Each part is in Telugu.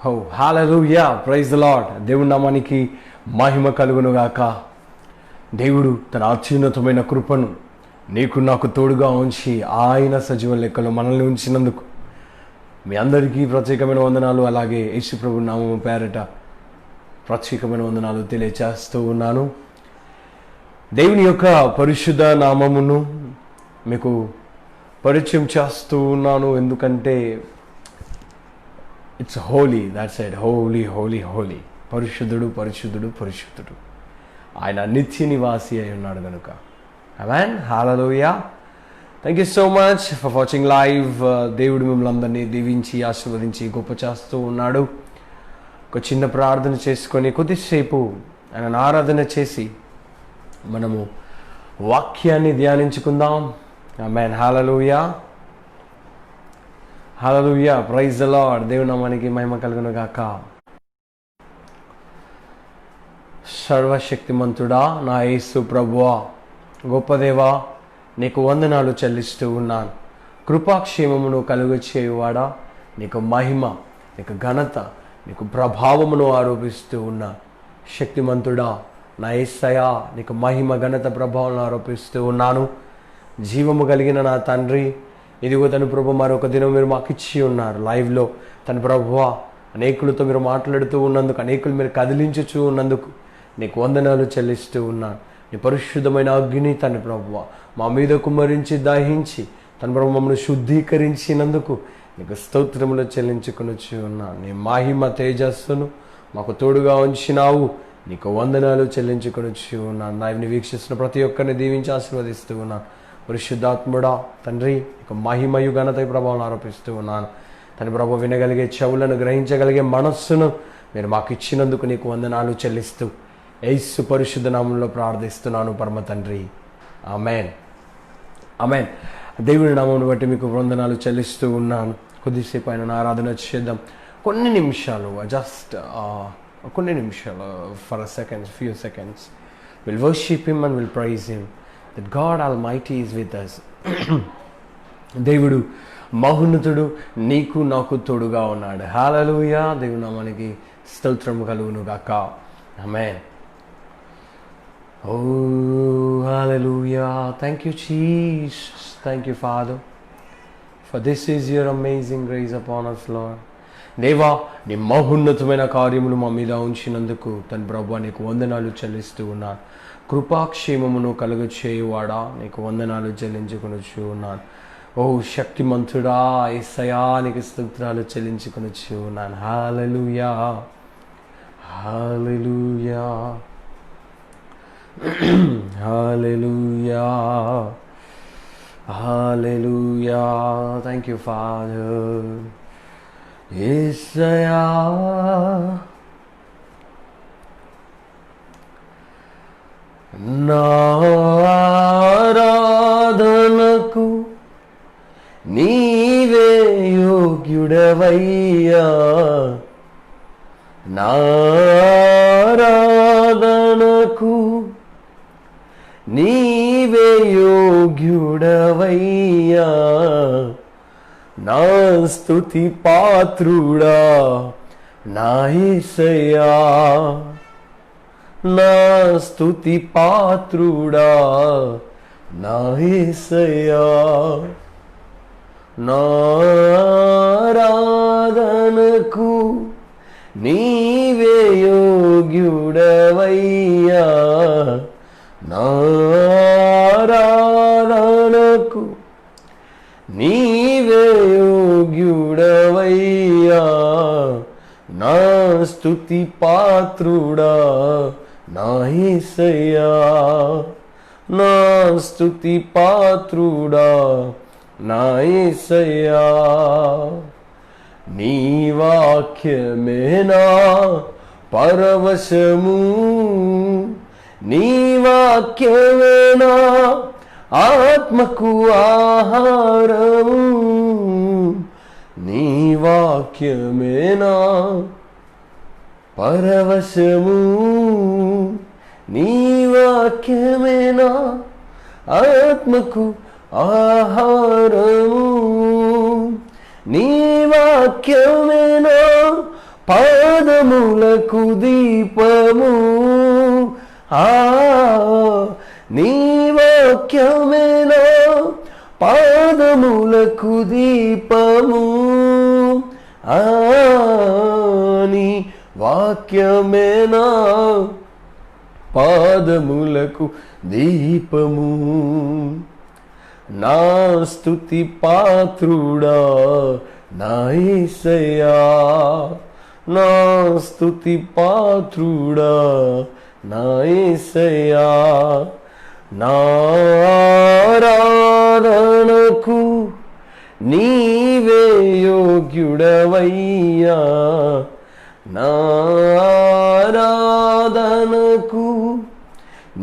హో హల్లెలూయా, ప్రైజ్ ది లార్డ్. దేవుని నామానికి మహిమ కలుగును గాక. దేవుడు తన అత్యున్నతమైన కృపను నీకు నాకు తోడుగా ఉంచి ఆయన సజీవ లెక్కలో మనల్ని ఉంచినందుకు మీ అందరికీ ప్రత్యేకమైన వందనాలు, అలాగే యేసు ప్రభు నామము పేరట ప్రత్యేకమైన వందనాలు తెలియచేస్తూ ఉన్నాను. దేవుని యొక్క పరిశుద్ధ నామమును మీకు పరిచయం చేస్తూ ఉన్నాను, ఎందుకంటే it's holy, that's it. Holy holy holy, పరిశుద్ధుడు పరిశుద్ధుడు పరిశుద్ధుడు. ఆయన నిత్య నివాసి అయి ఉన్నాడు కనుక. ఆమేన్, హల్లెలూయా. Thank you so much for watching live. దేవుడు మిమ్మల్ని అందరినీ దీవించి ఆశీర్వదించి గొప్ప చేస్తూ ఉన్నాడు. ఒక చిన్న ప్రార్థన చేసుకొని కొద్దిసేపు ఆయన ఆరాధన చేసి మనము వాక్యాన్ని ధ్యానించుకుందాం. ఆమేన్, హల్లెలూయా హల్లెలూయా, ప్రైజ్ ది లార్డ్. దేవుని నామానికి మహిమ కలుగును గాక. సర్వశక్తిమంతుడా నా యేసు ప్రభువా, గొప్ప దేవా, నీకు వందనాలు చెల్లిస్తూ ఉన్నాను. కృపాక్షేమమును కలుగచేయువాడా, నీకు మహిమ, నీకు ఘనత, నీకు ప్రభావమును ఆరోపిస్తూ ఉన్నా. శక్తిమంతుడా నా యేసయ్యా, నీకు మహిమ ఘనత ప్రభావం ఆరోపిస్తూ ఉన్నాను. జీవము కలిగిన నా తండ్రి, ఇదిగో తను ప్రభు మరొక దినం మీరు మాకు ఇచ్చి ఉన్నారు లైవ్లో. తన ప్రభువా, అనేకులతో మీరు మాట్లాడుతూ ఉన్నందుకు, అనేకులు మీరు కదిలించుచూ ఉన్నందుకు నీకు వందనాలు చెల్లిస్తూ ఉన్నాను. నీ పరిశుద్ధమైన అగ్ని తన ప్రభువా మా మీద కుమ్మరించి దహించి తన ప్రభు మమ్మల్ని శుద్ధీకరించినందుకు నీకు స్తోత్రములు చెల్లించుకొనొచ్చి ఉన్నాను. నీ మహిమ తేజస్సును మాకు తోడుగా ఉంచినావు, నీకు వందనాలు చెల్లించుకొనొచ్చి ఉన్నాను. లైవ్ని వీక్షిస్తున్న ప్రతి ఒక్కరిని దీవించి ఆశీర్వదిస్తూ ఉన్నాను. పరిశుద్ధాత్ముడా తండ్రి, నీకు మహిమయు ఘనత ప్రభావం ఆరోపిస్తూ ఉన్నాను. తన ప్రభు వినగలిగే చెవులను, గ్రహించగలిగే మనస్సును మీరు మాకు ఇచ్చినందుకు నీకు వందనాలు చెల్లిస్తూ యేసు పరిశుద్ధ నామంలో ప్రార్థిస్తున్నాను పరమ తండ్రి. ఆమేన్, ఆమేన్. దేవుని నామమును బట్టి మీకు వందనాలు చెల్లిస్తూ ఉన్నాను. కొద్దిసేపు ఆయన ఆరాధన చేద్దాం. కొన్ని నిమిషాలు, జస్ట్ కొన్ని నిమిషాలు, for few seconds will worship him and will praise him that God Almighty is with us. దేవుడు మహోన్నతుడు, నీకు నాకు తోడుగా ఉన్నాడు. హల్లెలూయా, దేవుని నామానికి స్తోత్రము కలుగును గాక. ఆమేన్. ఓ హల్లెలూయా, thank you Jesus, thank you Father, for this is your amazing grace upon us Lord. దేవా, నీ మహోన్నతమైన కార్యమును మా మీద ఉంచినందుకు తన ప్రభువా నీకు వందనాలు చెల్లిస్తూ ఉన్నాను. కృపాక్షేమమును కలుగచేయువాడా, నీకు వందనాలు చెల్లించుకొనొచ్చు ఉన్నాను. ఓ శక్తిమంతుడా యేసయ్యా, నీకు స్తోత్రాలు చెల్లించుకొనొచ్చు ఉన్నాను. హల్లెలూయా హల్లెలూయా హల్లెలూయా హల్లెలూయా. Thank you Father. యేసయ్యా, నా ఆరాధనకు నీవే యోగ్యుడవయ్యా, నా ఆరాధనకు నీవే యోగ్యుడవయ్యా, నా స్తుతి పాత్రుడా నా యేసయ్యా, నా స్తుతి పాత్రుడా నా యేసయ్యా, నా ఆరాధనకు నీవే యోగ్యుడవయ్యా, నా ఆరాధనకు నీవే యోగ్యుడవయ్యా, నా స్తుతి పాత్రుడా నా యేసయ్యా, నా స్తుతి పాత్రుడా నా యేసయ్యా. నీ వాక్యమే నా పరవశము, నీ వాక్యమే నా ఆత్మకు ఆహారము, నీ వాక్యమే నా పరవశము, నీ వాక్యమే నా ఆత్మకు ఆహారము, నీ వాక్యమే నా పాదములకు దీపము నీ వాక్యమే నా పాదములకు దీపము నీ వాక్యమే నా పాదములకు దీపము. నా స్తుతి పాత్రుడా నా యేసయ్యా, నా స్తుతి పాత్రుడా నా యేసయ్యా, నా ఆరాధనకు నీవే యోగ్యుడవయ్యా, నా ఆరాధనకు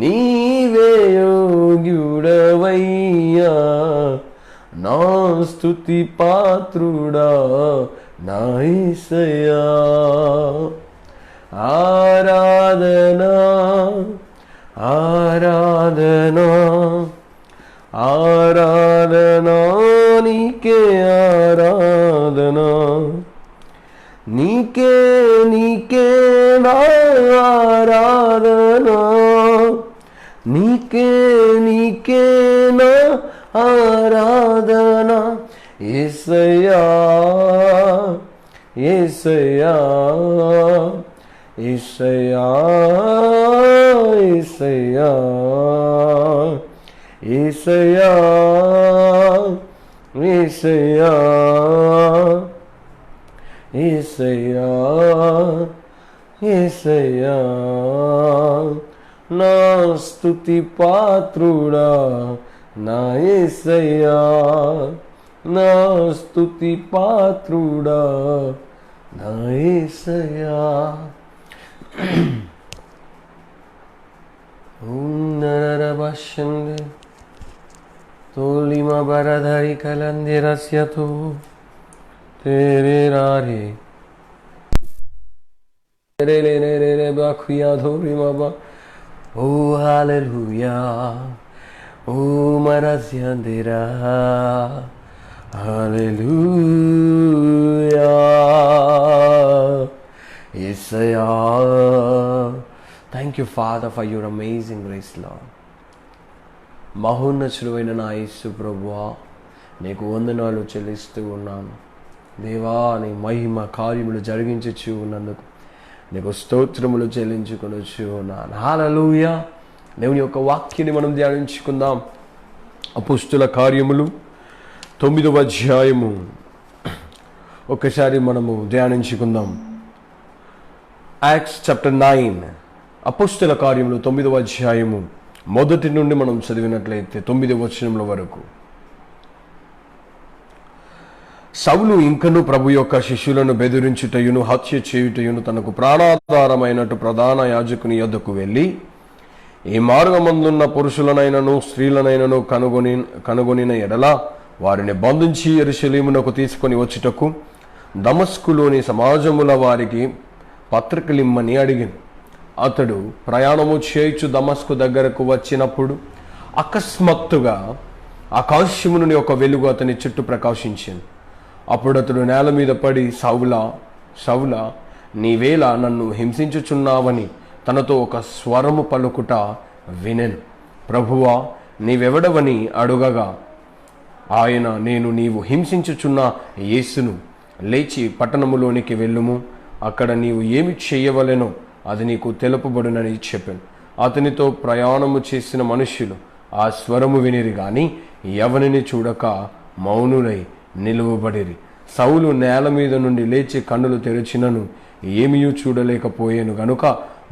నీవే యోగ్యుడవయ్యా, నా స్తుతి పాత్రుడా నా యేసయ్యా. ఆరాధనా ఆరాధనా ఆరాధనా నీకే ఆరాధనా, నీకే నీకే నా ఆరాధనా, నీకే నీకే నా ఆరాధనా. యేసయ్యా యేసయ్యా యేసయ్యా యేసయ్యా యేసయ్యా యేసయ్యా యేసయ్యా యేసయ్యా, నా స్తుతి పాత్రుడా నా యేసయ్యా, నా స్తుతి పాత్రుడా నా యేసయ్యా. నరరభషందే తోలిమ బరధరి కలందిరస్యతో తేరే రారే రే రే రే రే రే బాఖుయా ధోరి మబా. ఓ హల్లెలూయా, ఓ మరస్యందిరా హల్లెలూయా. యేసయ్యా, thank you Father for your amazing grace Lord. మహోన్నతుడైన నా యేసు ప్రభువా, నీకు వందనాలు చెల్లిస్తూ ఉన్నాను. దేవా, నీ మహిమ కార్యములు జరిగించచ్చు ఉన్నందుకు నీకు స్తోత్రములు చెల్లించుకొనొచ్చు ఉన్నాను. హల్లెలూయా. దేవుని యొక్క వాక్యాన్ని మనం ధ్యానించుకుందాం. అపోస్తుల కార్యములు 9వ అధ్యాయము ఒకసారి మనము ధ్యానించుకుందాం. యాక్ట్స్ చాప్టర్ 9, అపోస్తుల కార్యములు 9వ అధ్యాయము మొదటి నుండి మనం చదివినట్లయితే 9వ వచనముల వరకు. సౌలు ఇంకను ప్రభు యొక్క శిష్యులను బెదిరించుటయును హత్య చేయుటయును తనకు ప్రాణాధారమైనట్టు ప్రధాన యాజకుని యొద్దకు వెళ్ళి, ఈ మార్గమందున్న పురుషులనైనను స్త్రీలనైనను కనుగొనిన ఎడల వారిని బంధించి యెరూషలేమునకు తీసుకొని వచ్చుటకు దమస్కులోని సమాజముల వారికి పత్రికలిమ్మని అడిగాను. అతడు ప్రయాణము చేయుచు దమస్కు దగ్గరకు వచ్చినప్పుడు అకస్మాత్తుగా ఆకాశము నుండి ఒక వెలుగు అతని చుట్టూ ప్రకాశించింది. అప్పుడు అతడు నేల మీద పడి, సౌలా సౌలా, నీవేళ నన్ను హింసించుచున్నావని తనతో ఒక స్వరము పలుకుట వినెను. ప్రభువా, నీవెవడవని అడుగగా ఆయన, నేను నీవు హింసించుచున్న యేసును, లేచి పట్టణములోనికి వెళ్ళుము, అక్కడ నీవు ఏమి చేయవలెనో అది నీకు తెలుపబడునని చెప్పాను. అతనితో ప్రయాణము చేసిన మనుష్యులు ఆ స్వరము వినిరి గాని ఎవరిని చూడక మౌనులై నిలువబడిరి. సౌలు నేల మీద నుండి లేచి కన్నులు తెరిచినను ఏమీ చూడలేకపోయాను గనుక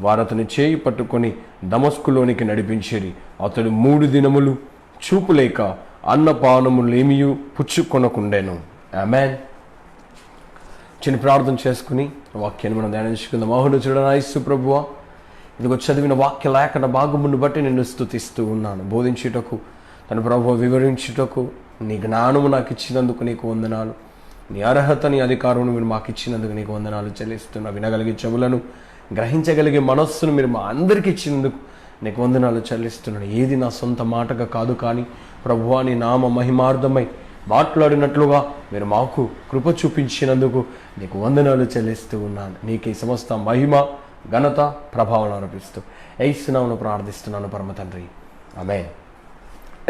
వారతని చేయి పట్టుకొని దమస్కులోనికి నడిపించిరి. అతడు 3 దినములు చూపులేక అన్నపానములేమియూ పుచ్చుకొనకుండెను. ఆమేన్. చిన్న ప్రార్థన చేసుకుని వాక్యాన్ని మనం ధ్యానించుకుందాం. మహోన్నతుడైన యేసు ప్రభువా, ఇదిగో చదివిన వాక్య లేఖన భాగమును బట్టి నిన్ను స్తుతిస్తూ ఉన్నాను. బోధించుటకు, తన ప్రభువు వివరించుటకు నీ జ్ఞానము నాకు ఇచ్చినందుకు నీకు వందనాలు. నీ అర్హత, నీ అధికారమును మీరు మాకు ఇచ్చినందుకు నీకు వందనాలు చెల్లిస్తున్నా. వినగలిగే చెవులను, గ్రహించగలిగే మనస్సును మీరు మా అందరికి ఇచ్చినందుకు నీకు వందనాలు చెల్లిస్తున్నాను. ఏది నా సొంత మాటగా కాదు, కానీ ప్రభువా నీ నామ మహిమార్థమై మాట్లాడినట్లుగా మీరు మాకు కృప చూపించినందుకు నీకు వందనాలు చెల్లిస్తూ ఉన్నాను. నీకు ఈ సమస్త మహిమ, ఘనత, ప్రభావం అర్పిస్తూ యేసు నామమున ప్రార్థిస్తున్నాను పరమ తండ్రి, ఆమేన్.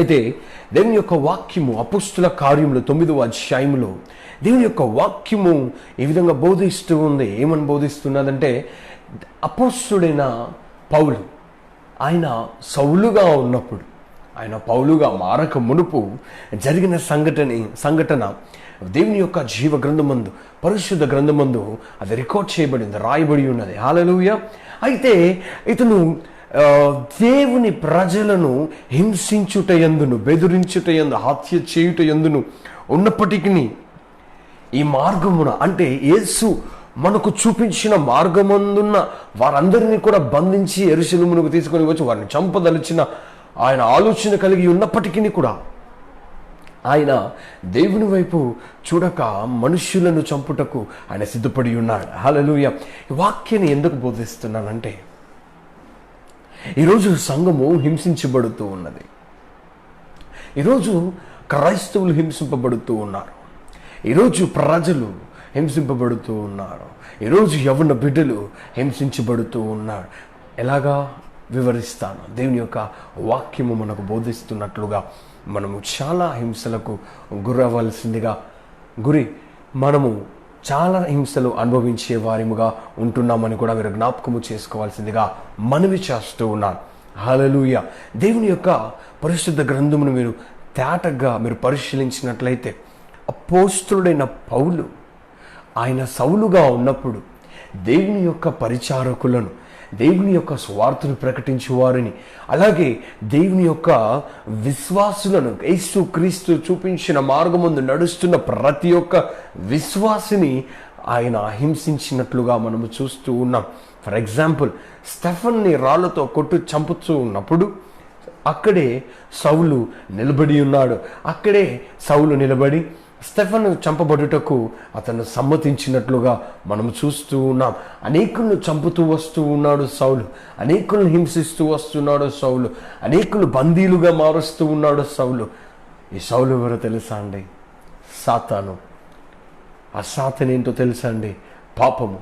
అయితే దేవుని యొక్క వాక్యము అపోస్తుల కార్యములు 9వ అధ్యాయములో దేవుని యొక్క వాక్యము ఈ విధంగా బోధిస్తూ ఉంది. ఏమని బోధిస్తున్నదంటే, అపోస్తుడైన పౌలు ఆయన సౌలుగా ఉన్నప్పుడు, ఆయన పౌలుగా మారక మునుపు జరిగిన సంఘటన దేవుని యొక్క జీవ గ్రంథమందు, పరిశుద్ధ గ్రంథమందు అది రికార్డ్ చేయబడింది, రాయబడి ఉన్నది. హల్లెలూయా. అయితే ఇతను దేవుని ప్రజలను హింసించుటయందును, బెదిరించుటయందు, హత్య చేయుటయందును ఉన్నప్పటికీ ఈ మార్గమున, అంటే యేసు మనకు చూపించిన మార్గమందున్న వారందరినీ కూడా బంధించి యెరూషలేమునకు తీసుకొని వచ్చి వారిని చంపదలిచిన ఆయన ఆలోచన కలిగి ఉన్నప్పటికీ కూడా ఆయన దేవుని వైపు చూడక మనుష్యులను చంపుటకు ఆయన సిద్ధపడి ఉన్నాడు. హల్లెలూయా. ఈ వాక్యాన్ని ఎందుకు బోధిస్తున్నానంటే, ఈరోజు సంఘము హింసించబడుతూ ఉన్నది. ఈరోజు క్రైస్తవులు హింసింపబడుతూ ఉన్నారు. ఈరోజు ప్రజలు హింసింపబడుతూ ఉన్నారు. ఈరోజు యవ్వన బిడ్డలు హింసించబడుతూ ఉన్నారు. ఎలాగా వివరిస్తాను. దేవుని యొక్క వాక్యము మనకు బోధిస్తున్నట్లుగా మనము చాలా హింసలకు గురవలసిందిగా మనము చాలా హింసలు అనుభవించే వారిముగా ఉంటున్నామని కూడా మీరు జ్ఞాపకము చేసుకోవాల్సిందిగా మనవి చేస్తూ ఉన్నాను. హల్లెలూయా. దేవుని యొక్క పరిశుద్ధ గ్రంథమును మీరు తేటగా మీరు పరిశీలించినట్లయితే, అపోస్తులుడైన పౌలు ఆయన సౌలుగా ఉన్నప్పుడు దేవుని యొక్క పరిచారకులను, దేవుని యొక్క స్వార్థను ప్రకటించే వారిని, అలాగే దేవుని యొక్క విశ్వాసులను, యేసు క్రీస్తు చూపించిన మార్గమందు నడుస్తున్న ప్రతి ఒక్క విశ్వాసిని ఆయన హింసించినట్లుగా మనము చూస్తూ ఉన్నాం. ఫర్ ఎగ్జాంపుల్, స్టెఫన్ని రాళ్లతో కొట్టు చంపుతూ ఉన్నప్పుడు అక్కడే సౌలు నిలబడి ఉన్నాడు. అక్కడే సౌలు నిలబడి స్టెఫను చంపబడుటకు అతను సమ్మతించినట్లుగా మనము చూస్తూ ఉన్నాం. అనేకులను చంపుతూ వస్తూ ఉన్నాడు సౌలు, అనేకులను హింసిస్తూ వస్తున్నాడు సౌలు, అనేకులు బందీలుగా మారుస్తూ ఉన్నాడు సౌలు. ఈ సౌలు ఎవరో తెలుసా అండి? సాతాను. ఆ సాతాను ఏంటో తెలుసా అండి? పాపము.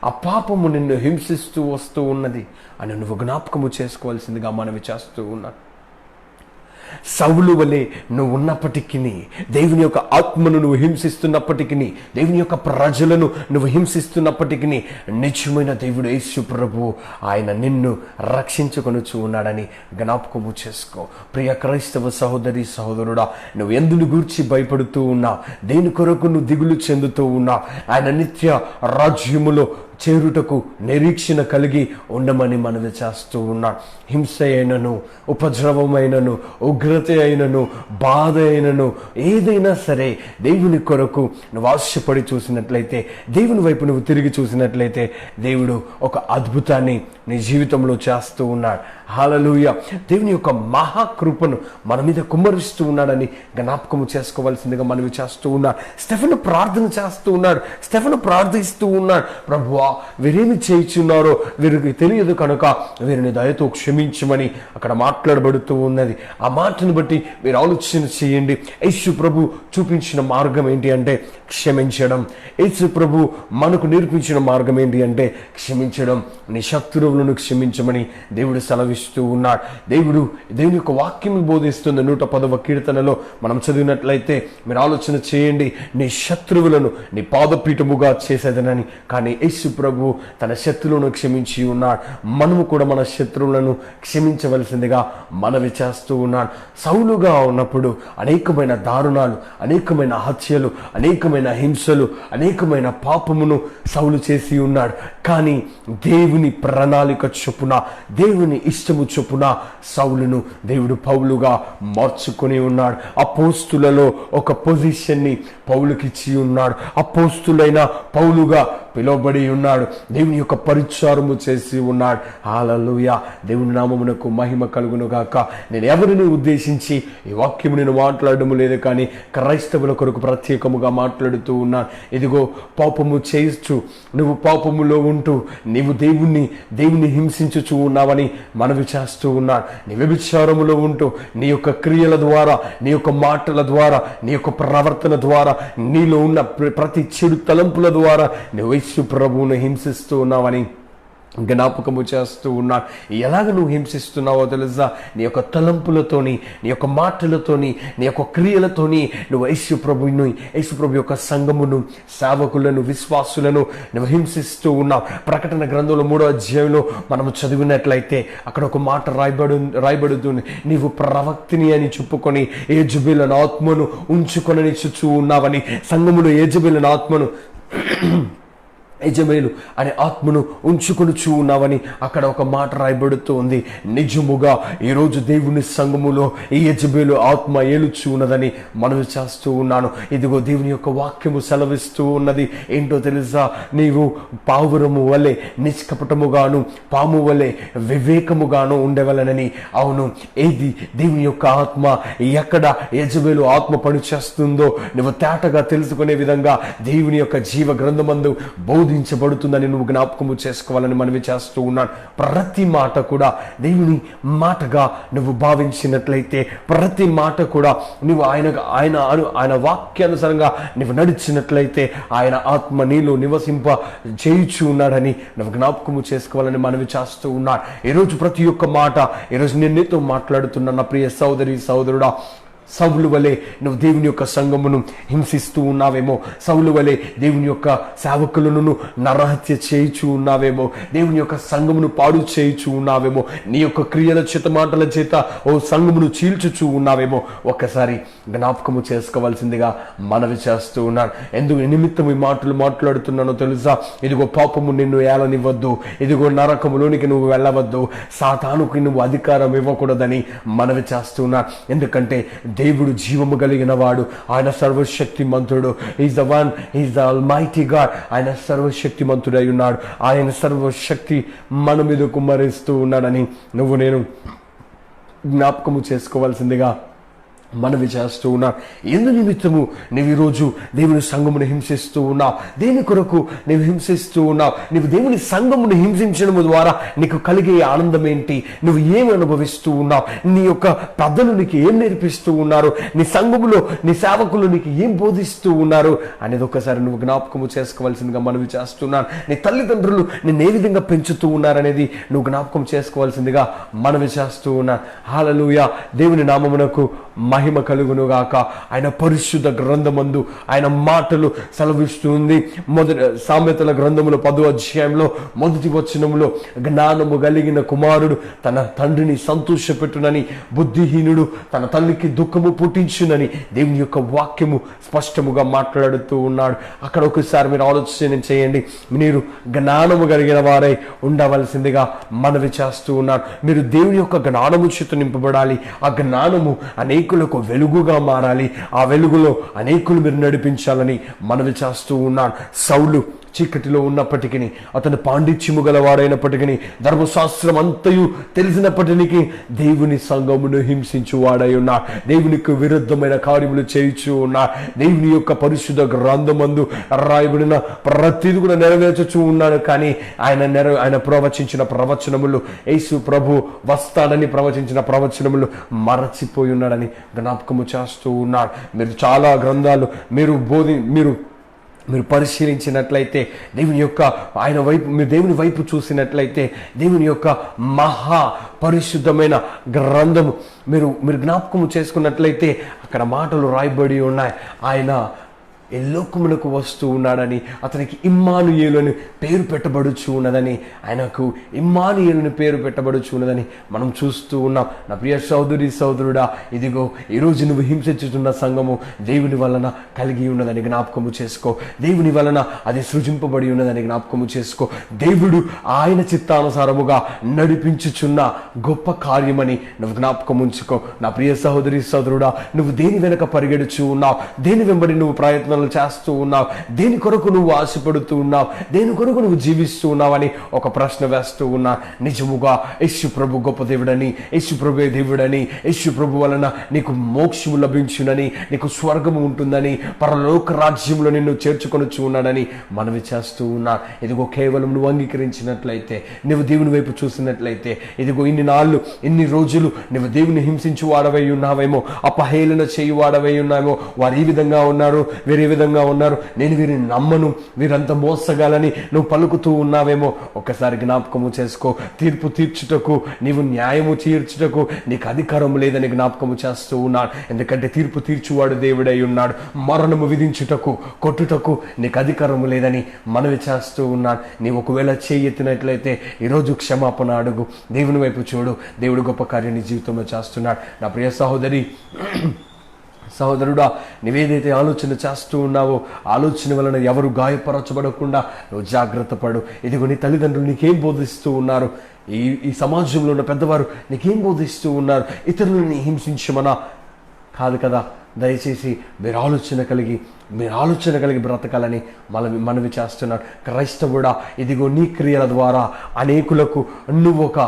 ఆ పాపము నిన్ను హింసిస్తూ వస్తూ ఉన్నది అని నువ్వు జ్ఞాపకము చేసుకోవాల్సిందిగా మనవి చేస్తూ ఉన్నాను. సౌలు వలె నువ్వు ఉన్నప్పటికీ, దేవుని యొక్క ఆత్మను నువ్వు హింసిస్తున్నప్పటికీ, దేవుని యొక్క ప్రజలను నువ్వు హింసిస్తున్నప్పటికీ, నిజమైన దేవుడు యేసు ప్రభువు ఆయన నిన్ను రక్షించుకొనుచు ఉన్నాడని జ్ఞాపకము చేసుకో. ప్రియ క్రైస్తవ సహోదరి సహోదరుడా, నువ్వు ఎందును గూర్చి భయపడుతూ ఉన్నావు? దేని కొరకు నువ్వు దిగులు చెందుతూ ఉన్నావు? ఆయన నిత్య రాజ్యములో చేరుటకు నిరీక్షణ కలిగి ఉండమని మనవి చేస్తూ ఉన్నాడు. హింస అయినను, ఉపద్రవమైనను, ఉగ్రత అయినను, బాధ అయినను, ఏదైనా సరే దేవుని కొరకు నువ్వు ఆశపడి చూసినట్లయితే, దేవుని వైపు నువ్వు తిరిగి చూసినట్లయితే, దేవుడు ఒక అద్భుతాన్ని నీ జీవితంలో చేస్తూ ఉన్నాడు. హల్లెలూయా. దేవుని యొక్క మహాకృపను మన మీద కుమ్మరిస్తూ ఉన్నాడని జ్ఞాపకము చేసుకోవాల్సిందిగా మనవి చేస్తూ ఉన్నాడు. స్టెఫెను ప్రార్థన చేస్తూ ఉన్నాడు. స్టెఫెను ప్రార్థిస్తూ ఉన్నాడు, ప్రభువా వీరేమి చేయుచున్నారో వీరికి తెలియదు కనుక వీరిని దయతో క్షమించమని అక్కడ మాట్లాడబడుతూ ఉన్నది. ఆ మాటను బట్టి మీరు ఆలోచన చేయండి. యేసు ప్రభు చూపించిన మార్గం ఏంటి అంటే క్షమించడం. యేసు ప్రభు మనకు నేర్పించిన మార్గం ఏంటి అంటే క్షమించడం. నీ శత్రువులను క్షమించమని దేవుడు సెలవిస్తూ ఉన్నాడు. దేవుని యొక్క వాక్యం బోధిస్తుంది. 110వ కీర్తనలో మనం చదివినట్లయితే మీరు ఆలోచన చేయండి, నీ శత్రువులను నీ పాదపీఠముగా చేసేదనని. కానీ యేసు ప్రభు తన శత్రువులను క్షమించి ఉన్నాడు. మనము కూడా మన శత్రువులను క్షమించవలసిందిగా మనవి చేస్తూ ఉన్నాడు. సౌలుగా ఉన్నప్పుడు అనేకమైన దారుణాలు, అనేకమైన హత్యలు, అనేకమైన హింసలు, అనేకమైన పాపమును సౌలు చేసి ఉన్నాడు. కానీ దేవుని ప్రణాళిక చొప్పున, దేవుని ఇష్టము చొప్పున సౌలును దేవుడు పౌలుగా మార్చుకొని ఉన్నాడు. అపోస్తులలో ఒక పొజిషన్ని పౌలుకిచ్చి ఉన్నాడు. అపోస్తులైన పౌలుగా పిలువబడి ఉన్నాడు. దేవుని యొక్క పరిచారము చేసి ఉన్నాడు. హల్లెలూయా. దేవుని నామమునకు మహిమ కలుగును గాక. నేను ఎవరిని ఉద్దేశించి ఈ వాక్యం నేను మాట్లాడడం లేదు, కానీ క్రైస్తవుల కొరకు ప్రత్యేకముగా మాట్లాడుతూ ఉన్నాను. ఇదిగో పాపము చేయొచ్చు, నువ్వు పాపములో ఉంటూ నీవు దేవుని హింసించుచూ ఉన్నావని మనవి చేస్తూ ఉన్నాను. నీ వ్యభిచారములో ఉంటూ నీ యొక్క క్రియల ద్వారా, నీ యొక్క మాటల ద్వారా, నీ యొక్క ప్రవర్తన ద్వారా, నీలో ఉన్న ప్రతి చెడు తలంపుల ద్వారా నువ్వు యేసు ప్రభువును హింసిస్తూ ఉన్నావని జ్ఞాపకము చేస్తూ ఉన్నాను. ఎలాగ నువ్వు హింసిస్తున్నావో తెలుసా? నీ యొక్క తలంపులతోని, నీ యొక్క మాటలతోని, నీ యొక్క క్రియలతోని నువ్వు యేసు ప్రభు యొక్క సంఘమును, సేవకులను, విశ్వాసులను నువ్వు హింసిస్తూ ఉన్నావు. ప్రకటన గ్రంథంలో 3వ అధ్యాయంలో మనము చదివినట్లయితే అక్కడ ఒక మాట రాయబడుతుంది. నీవు ప్రవక్తిని అని చెప్పుకొని యెజబెలు ఆత్మను ఉంచుకొని చూచూ ఉన్నావని, సంఘములో యెజబెలు అనే ఆత్మను ఉంచుకొనుచూ ఉన్నావని అక్కడ ఒక మాట రాయబడుతూ ఉంది. నిజముగా ఈరోజు దేవుని సంఘములో ఈ యెజబెలు ఆత్మ ఏలుచూ ఉన్నదని మనవి చేస్తూ ఉన్నాను. ఇదిగో దేవుని యొక్క వాక్యము సెలవిస్తూ ఉన్నది. ఏంటో తెలుసా? నీవు పావురము వలె నిష్కపటముగాను, పాము వలె వివేకముగాను ఉండవలనని. అవును, ఏది దేవుని యొక్క ఆత్మ ఎక్కడ యెజబెలు ఆత్మ పనిచేస్తుందో నువ్వు తేటగా తెలుసుకునే విధంగా దేవుని యొక్క జీవ గ్రంథమందు బోధించబడుతుందని నువ్వు జ్ఞాపకము చేసుకోవాలని మనవి చేస్తూ ఉన్నాను. ప్రతి మాట కూడా దేవుని మాటగా నువ్వు భావించినట్లయితే, ప్రతి మాట కూడా నువ్వు ఆయన వాక్యానుసారంగా నువ్వు నడిచినట్లయితే ఆయన ఆత్మ నీలో నివసింప చేయుచు ఉన్నాడని నువ్వు జ్ఞాపకము చేసుకోవాలని మనవి చేస్తూ ఉన్నాను. ఈరోజు ప్రతి ఒక్క మాట, ఈరోజు నేను నీతో మాట్లాడుతున్నా నా ప్రియ సోదరుడా, సౌలు వలె నువ్వు దేవుని యొక్క సంఘమును హింసిస్తూ ఉన్నావేమో, సౌలు వలె దేవుని యొక్క సేవకులను నరహత్య చేయుచూ ఉన్నావేమో, దేవుని యొక్క సంఘమును పాడు చేయుచూ ఉన్నావేమో, నీ యొక్క క్రియల చేత, మాటల చేత ఓ సంఘమును చీల్చుచూ ఉన్నావేమో ఒక్కసారి జ్ఞాపకము చేసుకోవాల్సిందిగా మనవి చేస్తూ ఉన్నాను. ఎందుకు నిమిత్తం ఈ మాటలు మాట్లాడుతున్నానో తెలుసా? ఇదిగో పాపము నిన్ను ఏలనివ్వద్దు, ఇదిగో నరకములోనికి నువ్వు వెళ్ళవద్దు, సాతానుకి నువ్వు అధికారం ఇవ్వకూడదని మనవి చేస్తున్నాను. ఎందుకంటే దేవుడు జీవము కలిగిన వాడు, ఆయన సర్వశక్తిమంతుడు. Is the one, is the almighty God. ఆయన సర్వశక్తిమంతుడై ఉన్నాడు. ఆయన సర్వశక్తి మన మీద కుమ్మరిస్తూ ఉన్నాడని నేను జ్ఞాపకము చేసుకోవాల్సిందిగా మనవి చేస్తూ ఉన్నాను. ఎందు నిమిత్తము నువ్వు ఈరోజు దేవుని సంఘమును హింసిస్తూ ఉన్నావు? దేని కొరకు నువ్వు హింసిస్తూ ఉన్నావు? నువ్వు దేవుని సంఘమును హింసించడం ద్వారా నీకు కలిగే ఆనందం ఏంటి? నువ్వు ఏమి అనుభవిస్తూ ఉన్నావు? నీ యొక్క పెద్దలు నీకు ఏం నేర్పిస్తూ ఉన్నారు? నీ సంఘములో నీ సేవకులు నీకు ఏం బోధిస్తూ ఉన్నారు అనేది ఒకసారి నువ్వు జ్ఞాపకము చేసుకోవాల్సిందిగా మనవి చేస్తున్నాను. నీ తల్లిదండ్రులు నిన్ను ఏ విధంగా పెంచుతూ ఉన్నారనేది నువ్వు జ్ఞాపకం చేసుకోవాల్సిందిగా మనవి చేస్తూ ఉన్నాను. హల్లెలూయా. దేవుని నామమునకు మహిమ కలుగునుగాక. ఆయన పరిశుద్ధ గ్రంథమందు ఆయన మాటలు సెలవిస్తుంది. సామెతల గ్రంథములో 10వ అధ్యాయంలో 1వ వచనములో, జ్ఞానము కలిగిన కుమారుడు తన తండ్రిని సంతోషపెట్టునని, బుద్ధిహీనుడు తన తల్లికి దుఃఖము పుట్టించునని దేవుని యొక్క వాక్యము స్పష్టముగా మాట్లాడుతూ ఉన్నాడు. అక్కడ ఒకసారి మీరు ఆలోచన చేయండి. మీరు జ్ఞానము కలిగిన వారై ఉండవలసిందిగా మనవి చేస్తూ ఉన్నారు. మీరు దేవుని యొక్క జ్ఞానము చేత నింపబడాలి. ఆ జ్ఞానము అనేకులకు వెలుగుగా మారాలి. ఆ వెలుగులో అనేకులు మీరు నడిపించాలని మనవి చేస్తూ ఉన్నాను. సౌలు చీకటిలో ఉన్నప్పటికీ, అతను పాండిత్యము గలవాడైనప్పటికీ, ధర్మశాస్త్రం అంతయు తెలిసినప్పటికీ దేవుని సంఘమును హింసించువాడై ఉన్నాడు. దేవునికి విరుద్ధమైన కార్యములు చేయుచూ ఉన్నాడు. దేవుని యొక్క పరిశుద్ధ గ్రంథమందు రాయబడిన ప్రతిది కూడా నెరవేర్చుచూ ఉన్నాడు. కానీ ఆయన ప్రవచించిన ప్రవచనములు, యేసు ప్రభు వస్తాడని ప్రవచించిన ప్రవచనములు మరచిపోయి ఉన్నాడని జ్ఞాపకము చేస్తూ ఉన్నాడు. మీరు చాలా గ్రంథాలు మీరు పరిశీలించినట్లయితే, దేవుని యొక్క మీరు దేవుని వైపు చూసినట్లయితే, దేవుని యొక్క మహా పరిశుద్ధమైన గ్రంథము మీరు జ్ఞాపకము చేసుకున్నట్లయితే అక్కడ మాటలు రాయబడి ఉన్నాయి. ఆయన ఈ లోకమునకు వస్తూ ఉన్నాడని, అతనికి ఇమ్మానుయేలు అని పేరు పెట్టబడుచు ఉన్నదని, ఆయనకు ఇమ్మానుయేలు అని పేరు పెట్టబడుచు ఉన్నదని మనం చూస్తూ ఉన్నాం. నా ప్రియ సోదరుడా, ఇదిగో ఈరోజు నువ్వు హింసించుతున్న సంఘము దేవుని వలన కలిగి ఉన్నదని జ్ఞాపకము చేసుకో. దేవుని వలన అది సృజింపబడి ఉన్నదని జ్ఞాపకము చేసుకో. దేవుడు ఆయన చిత్తానుసారముగా నడిపించుచున్న గొప్ప కార్యమని నువ్వు జ్ఞాపకం ఉంచుకో. నా ప్రియ సోదరుడా, నువ్వు దేని వెనక పరిగెడుచు ఉన్నావు? దేని వెంబడి నువ్వు ప్రయత్నం ఆలోచనలు చేస్తూ ఉన్నావు, దేని కొరకు నువ్వు ఆశపడుతూ ఉన్నావు, దేని కొరకు నువ్వు జీవిస్తూ ఉన్నావని ఒక ప్రశ్న వేస్తూ ఉన్నా. నిజముగా యేసు ప్రభు గొప్ప దేవుడని, యేసు ప్రభు దేవుడని, యేసు ప్రభు వలన నీకు మోక్షము లభించునని, నీకు స్వర్గము ఉంటుందని, పరలోక రాజ్యంలో నిన్ను చేర్చుకొనుచు ఉన్నాడని మనవి చేస్తూ ఉన్నా. ఇదిగో కేవలం నువ్వు అంగీకరించినట్లయితే, నువ్వు దేవుని వైపు చూసినట్లయితే, ఇదిగో ఇన్ని నాళ్ళు ఇన్ని రోజులు నువ్వు దేవుని హింసించు వాడవై ఉన్నావేమో, అపహేళన చేయు వాడవై ఉన్నావేమో, వారు ఈ విధంగా ఉన్నారు, వేరే విధంగా ఉన్నారు, నేను వీరిని నమ్మను, వీరంతా మోసగాలని నువ్వు పలుకుతూ ఉన్నావేమో. ఒక్కసారి జ్ఞాపకము చేసుకో. తీర్పు తీర్చుటకు, నీవు న్యాయము తీర్చుటకు నీకు అధికారం లేదని జ్ఞాపకము చేస్తూ ఉన్నాడు. ఎందుకంటే తీర్పు తీర్చువాడు దేవుడై ఉన్నాడు. మరణము విధించుటకు, కొట్టుటకు నీకు అధికారం లేదని మనవి చేస్తూ ఉన్నాడు. నీవు ఒకవేళ చేయెత్తినట్లయితే ఈరోజు క్షమాపణ అడుగు, దేవుని వైపు చూడు. దేవుడు గొప్ప కార్యాన్ని జీవితంలో చేస్తున్నాడు. నా ప్రియ సహోదరి, సహోదరుడా, నీవేదైతే ఆలోచన చేస్తూ ఉన్నావో, ఆలోచన వలన ఎవరు గాయపరచబడకుండా నువ్వు జాగ్రత్త పడు. ఇదిగో నీ తల్లిదండ్రులు నీకేం బోధిస్తూ ఉన్నారు, ఈ సమాజంలో ఉన్న పెద్దవారు నీకేం బోధిస్తూ ఉన్నారు, ఇతరులని హింసించమనా? కాదు కదా. దయచేసి మీరు ఆలోచన కలిగి బ్రతకాలని మనవి చేస్తున్నాడు. క్రైస్తవుడా, ఇదిగో నీ క్రియల ద్వారా అనేకులకు నువ్వు ఒక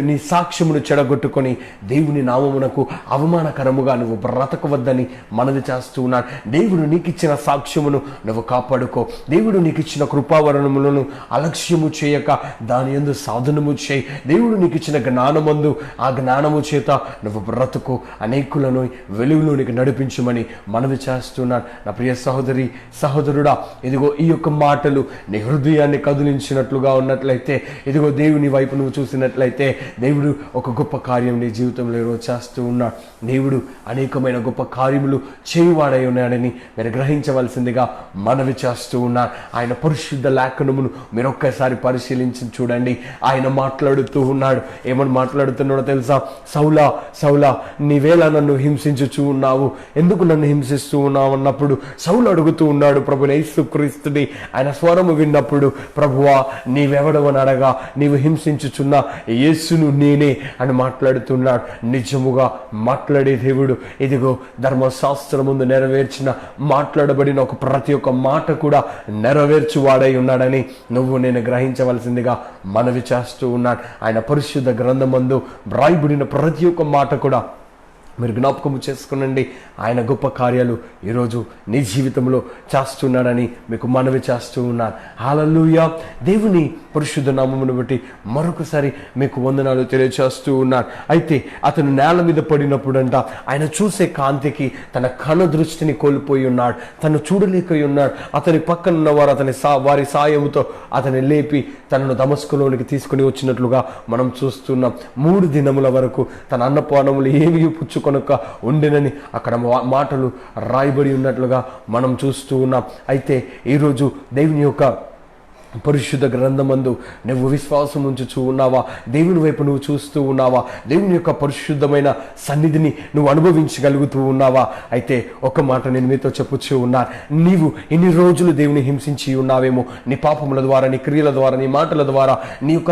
నీ సాక్ష్యమును చెడగొట్టుకొని దేవుని నామమునకు అవమానకరముగా నువ్వు బ్రతకవద్దని మనవి చేస్తూ ఉన్నాడు. దేవుడు నీకు ఇచ్చిన సాక్ష్యమును నువ్వు కాపాడుకో. దేవుడు నీకు ఇచ్చిన కృపావరణములను అలక్ష్యము చేయక దాని యందు సాధనము చేయి. దేవుడు నీకు ఇచ్చిన జ్ఞానమందు ఆ జ్ఞానము చేత నువ్వు బ్రతుకు. అనేకులను వెలుగులోనికి నడిపించమని మనవి చేస్తున్నాడు. నా ప్రియ సహోదరి, సహోదరుడా, ఇదిగో ఈ యొక్క మాటలు నీ హృదయాన్ని కదిలించినట్లుగా ఉన్నట్లయితే, ఇదిగో దేవుని వైపు నువ్వు చూసినట్లయితే, దేవుడు ఒక గొప్ప కార్యం నీ జీవితంలో ఈరోజు చేస్తూ ఉన్నాడు. దేవుడు అనేకమైన గొప్ప కార్యములు చేయువాడై ఉన్నాడని మీరు గ్రహించవలసిందిగా మనవి చేస్తూ ఉన్నాడు. ఆయన పరిశుద్ధ లేఖనమును మీరు ఒక్కసారి పరిశీలించి చూడండి. ఆయన మాట్లాడుతూ ఉన్నాడు. ఏమని మాట్లాడుతున్నాడో తెలుసా? సౌలా, సౌలా, నీవేలా నన్ను హింసించుచూ ఉన్నావు, ఎందుకు నన్ను హింసిస్తూ ఉన్నావు అన్నప్పుడు సౌలు అడుగుతూ ఉన్నాడు ప్రభువైన యేసుక్రీస్తుని. ఆయన స్వరము విన్నప్పుడు, ప్రభువా నీవెవడవని అడగా, నీవు హింసించుచున్న యేసును నేనే అని మాట్లాడుతున్నాడు. నిజముగా మాట్లాడే దేవుడు. ఇదిగో ధర్మశాస్త్రం ముందు నెరవేర్చిన, మాట్లాడబడిన ఒక ప్రతి ఒక్క మాట కూడా నెరవేర్చువాడై ఉన్నాడని నేను గ్రహించవలసిందిగా మనవి చేస్తూ ఉన్నాడు. ఆయన పరిశుద్ధ గ్రంథమందు వ్రాయబడిన ప్రతి ఒక్క మాట కూడా మీరు జ్ఞాపకము చేసుకునండి. ఆయన గొప్ప కార్యాలు ఈరోజు నీ జీవితంలో చేస్తున్నాడని మీకు మనవి చేస్తూ ఉన్నాను. హల్లెలూయా. దేవుని పరిశుద్ధ నామమును బట్టి మరొకసారి మీకు వందనాలు తెలియచేస్తూ ఉన్నాను. అయితే అతను నేల మీద పడినప్పుడంట ఆయన చూసే కాంతికి తన కణ దృష్టిని కోల్పోయి ఉన్నాడు. తను చూడలేక ఉన్నాడు. అతని పక్కన ఉన్నవారు వారి సాయముతో అతని లేపి తనను దమస్కులోనికి తీసుకుని వచ్చినట్లుగా మనం చూస్తున్నాం. 3 దినముల వరకు తన అన్నపానములు ఏమీ పుచ్చుకొనక ఉండినని అక్కడ మాటలు రాయబడి ఉన్నట్లుగా మనం చూస్తూ ఉన్నాం. అయితే ఈరోజు దేవుని యొక్క పరిశుద్ధ గ్రంథమందు నువ్వు విశ్వాసం ఉంచుచూ ఉన్నావా? దేవుని వైపు నువ్వు చూస్తూ ఉన్నావా? దేవుని యొక్క పరిశుద్ధమైన సన్నిధిని నువ్వు అనుభవించగలుగుతూ ఉన్నావా? అయితే ఒక మాట నేను మీతో చెప్పుచూ ఉన్నాను. నీవు ఇన్ని రోజులు దేవుని హింసించి ఉన్నావేమో, నీ పాపముల ద్వారా, నీ క్రియల ద్వారా, నీ మాటల ద్వారా, నీ యొక్క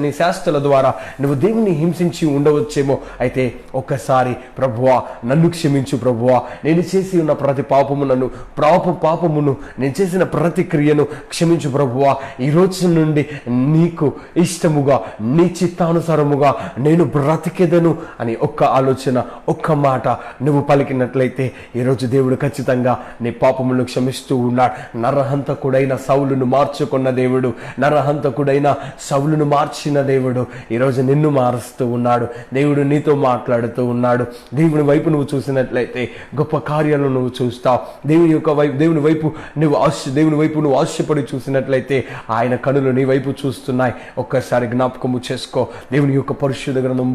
నీ శాస్త్రాల ద్వారా నువ్వు దేవుని హింసించి ఉండవచ్చేమో. అయితే ఒక్కసారి, ప్రభువా నన్ను క్షమించు, ప్రభువా నేను చేసి ఉన్న ప్రతి పాపమును నేను చేసిన ప్రతి క్రియను క్షమించు ప్రభువా. ఈ రోజు నుండి నీకు ఇష్టముగా, నీ చిత్తానుసారముగా నేను బ్రతికెదను అని ఒక్క ఆలోచన, ఒక్క మాట నువ్వు పలికినట్లయితే ఈరోజు దేవుడు ఖచ్చితంగా నీ పాపములను క్షమిస్తూ ఉన్నాడు. నరహంతకుడైన సౌలును మార్చుకున్న దేవుడు, నరహంతకుడైన సౌలును మార్చిన దేవుడు ఈరోజు నిన్ను మారుస్తూ ఉన్నాడు. దేవుడు నీతో మాట్లాడుతూ ఉన్నాడు. దేవుని వైపు నువ్వు చూసినట్లయితే గొప్ప కార్యాలను నువ్వు చూస్తావు. దేవుని వైపు నువ్వు ఆశపడి చూసినట్లయితే ఆయన కనులు నీ వైపు చూస్తున్నాయి. ఒక్కసారి జ్ఞాపకము చేసుకో. దేవుని యొక్క పరిశుద్ధ గ్రంథం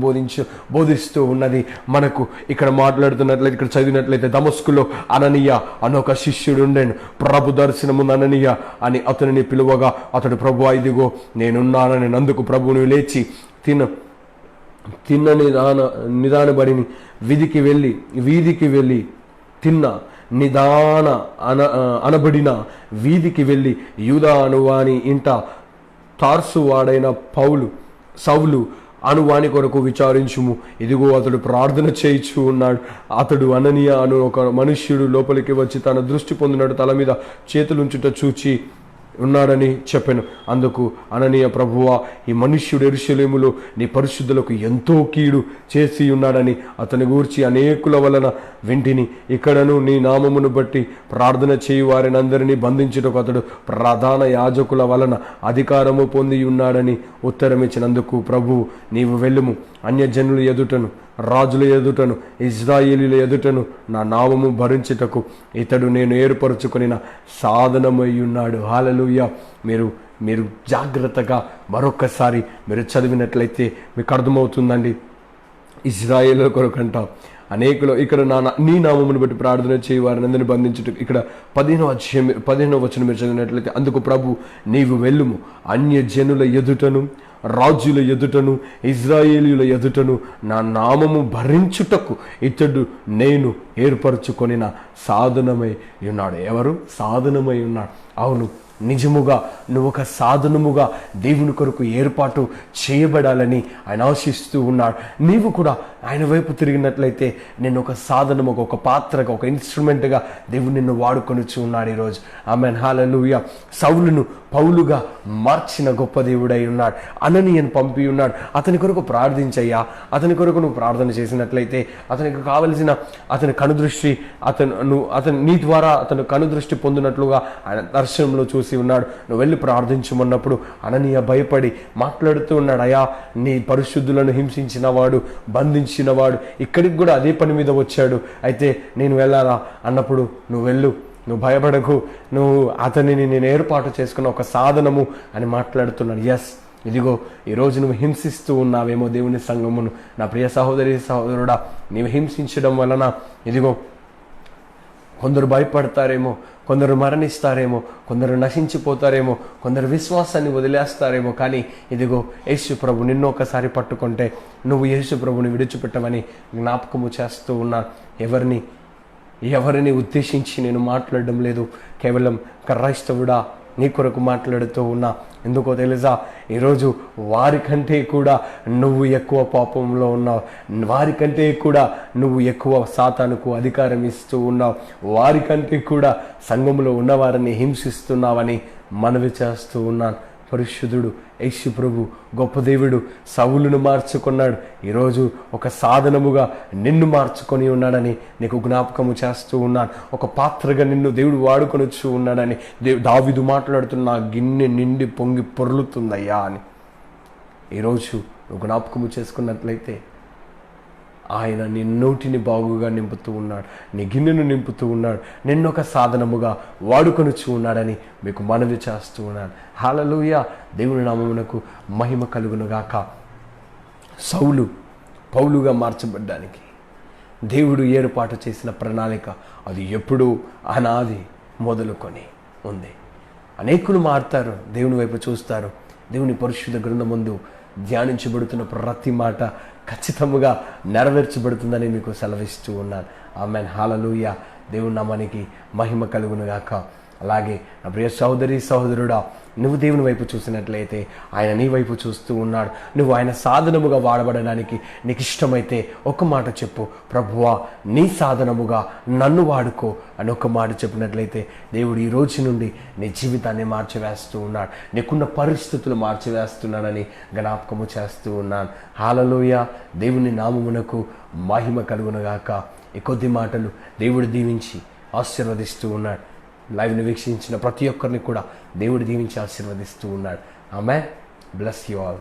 బోధిస్తూ ఉన్నది. మనకు ఇక్కడ మాట్లాడుతున్నట్లయితే, ఇక్కడ చదివినట్లయితే, దమస్కులో అననీయ అనొక శిష్యుడు ఉండేను. ప్రభు దర్శనముందు అననీయ అని అతనిని పిలువగా అతడు, ప్రభువా ఇదిగో నేనున్నానని నందుకు ప్రభువుని లేచి తిన్న నిదానబడిని వీధికి వెళ్ళి తిన్న నిదాన అనబడిన వీధికి వెళ్ళి యూదా అనువాని ఇంట తార్సు వాడైన సౌలు వాని కొరకు విచారించుము, ఇదిగో అతడు ప్రార్థన చేయిచు ఉన్నాడు. అతడు అననీయ అను ఒక మనుష్యుడు లోపలికి వచ్చి తన దృష్టి పొందినట్టు తల మీద చేతులుంచుట చూచి ఉన్నాడని చెప్పాను. అందుకు అననీయ, ప్రభువా, ఈ మనుష్యుడు యెరూషలేములో నీ పరిశుద్ధులకు ఎంతో కీడు చేసి ఉన్నాడని అతని గూర్చి అనేకుల వలన వింటిని. ఇక్కడను నీ నామమును బట్టి ప్రార్థన చేయు వారిని అందరినీ బంధించుటకు అతడు ప్రధాన యాజకుల వలన అధికారము పొంది ఉన్నాడని ఉత్తరమిచ్చినందుకు ప్రభువు, నీవు వెళ్ళుము, అన్యజనుల ఎదుటను రాజుల ఎదుటను ఇజ్రాయేలీల ఎదుటను నా నామము భరించుటకు ఇతడు నేను ఏర్పరచుకొనిన సాధనమై ఉన్నాడు. హల్లెలూయా. మీరు జాగ్రత్తగా మరొకసారి మీరు చదివినట్లయితే మీకు అర్థమవుతుందండి. ఇజ్రాయేలు కొరకంట అనేకులు ఇక్కడ నీ నామమును బట్టి ప్రార్థన చేయి వారిని అందరినీ బంధించుట. ఇక్కడ 15వ వచనం మీరు చదివినట్లయితే, అందుకు ప్రభు, నీవు వెళ్ళుము, అన్యజనుల ఎదుటను రాజుల ఎదుటను ఇజ్రాయేలీల ఎదుటను నా నామము భరించుటకు ఇతడు నేను ఏర్పరచుకొనిన సాధనమై ఉన్నాడు. ఎవరు సాధనమై ఉన్నాడు? అవును, నిజముగా నువ్వు ఒక సాధనముగా దేవుని కొరకు ఏర్పాటు చేయబడాలని ఆయన ఆశిస్తూ ఉన్నాడు. నీవు కూడా ఆయన వైపు తిరిగినట్లయితే నేను ఒక సాధనముగా, ఒక పాత్రగా, ఒక ఇన్స్ట్రుమెంట్గా దేవుడు నిన్ను వాడుకొనిచ్చు ఉన్నాడు ఈరోజు. ఆమేన్, హల్లెలూయా. సౌలును పౌలుగా మార్చిన గొప్ప దేవుడై ఉన్నాడు. అననీయను పంపి ఉన్నాడు. అతని కొరకు ప్రార్థించయ్యా. అతని కొరకు నువ్వు ప్రార్థన చేసినట్లయితే అతనికి కావలసిన అతని కనుదృష్టి అతను నీ ద్వారా అతను కనుదృష్టి పొందినట్లుగా ఆయన దర్శనంలో చూసి ఉన్నాడు. నువ్వు వెళ్ళి ప్రార్థించమన్నప్పుడు అననీయ భయపడి మాట్లాడుతూ ఉన్నాడు, అయ్యా, నీ పరిశుద్ధులను హింసించిన వాడు, బంధించిన వాడు ఇక్కడికి కూడా అదే పని మీద వచ్చాడు, అయితే నేను వెళ్ళాలా అన్నప్పుడు, నువ్వు వెళ్ళు, నువ్వు భయపడకు, నువ్వు అతనిని నేను ఏర్పాటు చేసుకున్న ఒక సాధనము అని మాట్లాడుతున్నాడు. ఎస్, ఇదిగో ఈరోజు నువ్వు హింసిస్తూ ఉన్నావేమో దేవుని సంఘమును. నా ప్రియ సహోదరి సహోదరుడా, నీవు హింసించడం వలన ఇదిగో కొందరు భయపడతారేమో, కొందరు మరణిస్తారేమో, కొందరు నశించిపోతారేమో, కొందరు విశ్వాసాన్ని వదిలేస్తారేమో. కానీ ఇదిగో యేసు ప్రభు నిన్ను ఒకసారి పట్టుకుంటే నువ్వు యేసు ప్రభుని విడిచిపెట్టమని జ్ఞాపకము చేస్తూ ఉన్నాను. ఎవరిని ఉద్దేశించి నేను మాట్లాడడం లేదు, కేవలం క్రైస్తవుడా నీ కొరకు మాట్లాడుతూ ఉన్నా. ఎందుకో తెలుసా, ఈరోజు వారికంటే కూడా నువ్వు ఎక్కువ పాపంలో ఉన్నావు, వారికంటే కూడా నువ్వు ఎక్కువ సాతానుకు అధికారం ఇస్తూ ఉన్నావు, వారికంటే కూడా సంఘంలో ఉన్నవారిని హింసిస్తున్నావని మనవి చేస్తూ ఉన్నాను. పరిశుద్ధుడు యేసు ప్రభు గొప్ప దేవుడు సౌలును మార్చుకున్నాడు. ఈరోజు ఒక సాధనముగా నిన్ను మార్చుకొని ఉన్నాడని నీకు జ్ఞాపకము చేస్తూ ఉన్నాను. ఒక పాత్రగా నిన్ను దేవుడు వాడుకొనొచ్చు ఉన్నాడని దావీదు మాట్లాడుతున్న గిన్నె నిండి పొంగి పొర్లుతుందయ్యా అని ఈరోజు నువ్వు జ్ఞాపకము చేసుకున్నట్లయితే ఆయన నీ నోటిని బాగుగా నింపుతూ ఉన్నాడు, నీ గిన్నెను నింపుతూ ఉన్నాడు, నిన్నొక సాధనముగా వాడుకొనుచు ఉన్నాడని మీకు మనవి చేస్తూ ఉన్నాడు. హల్లెలూయా. దేవుని నామమునకు మహిమ కలుగునుగాక. సౌలు పౌలుగా మార్చబడ్డానికి దేవుడు ఏర్పాటు చేసిన ప్రణాళిక అది ఎప్పుడూ అనాది మొదలుకొని ఉంది. అనేకులు మారుతారు, దేవుని వైపు చూస్తారు. దేవుని పరిశుద్ధ గ్రంథమందు ధ్యానించబడుతున్న ప్రతి మాట ఖచ్చితంగా నెరవేర్చబడుతుందని మీకు సెలవిస్తూ ఉన్నాను. ఆమేన్, హల్లెలూయా. దేవుని నామానికి మహిమ కలుగునుగాక. అలాగే నా ప్రియ సహోదరి సహోదరుడా, నువ్వు దేవుని వైపు చూసినట్లయితే ఆయన నీ వైపు చూస్తూ ఉన్నాడు. నువ్వు ఆయన సాధనముగా వాడబడడానికి నీకు ఇష్టమైతే ఒక మాట చెప్పు, ప్రభువా నీ సాధనముగా నన్ను వాడుకో అని ఒక మాట చెప్పినట్లయితే దేవుడు ఈ రోజు నుండి నీ జీవితాన్ని మార్చివేస్తూ ఉన్నాడు, నీకున్న పరిస్థితులు మార్చివేస్తున్నాడని జ్ఞాపకము చేస్తూ ఉన్నాను. హల్లెలూయా. దేవుని నామమునకు మహిమ కలుగునుగాక. ఈ కొద్ది మాటలు దేవుడు దీవించి ఆశీర్వదిస్తూ ఉన్నాడు. లైవ్ని వీక్షించిన ప్రతి ఒక్కరిని కూడా దేవుడు దీవించి ఆశీర్వదిస్తూ ఉన్నాడు. ఆమేన్. Bless you all.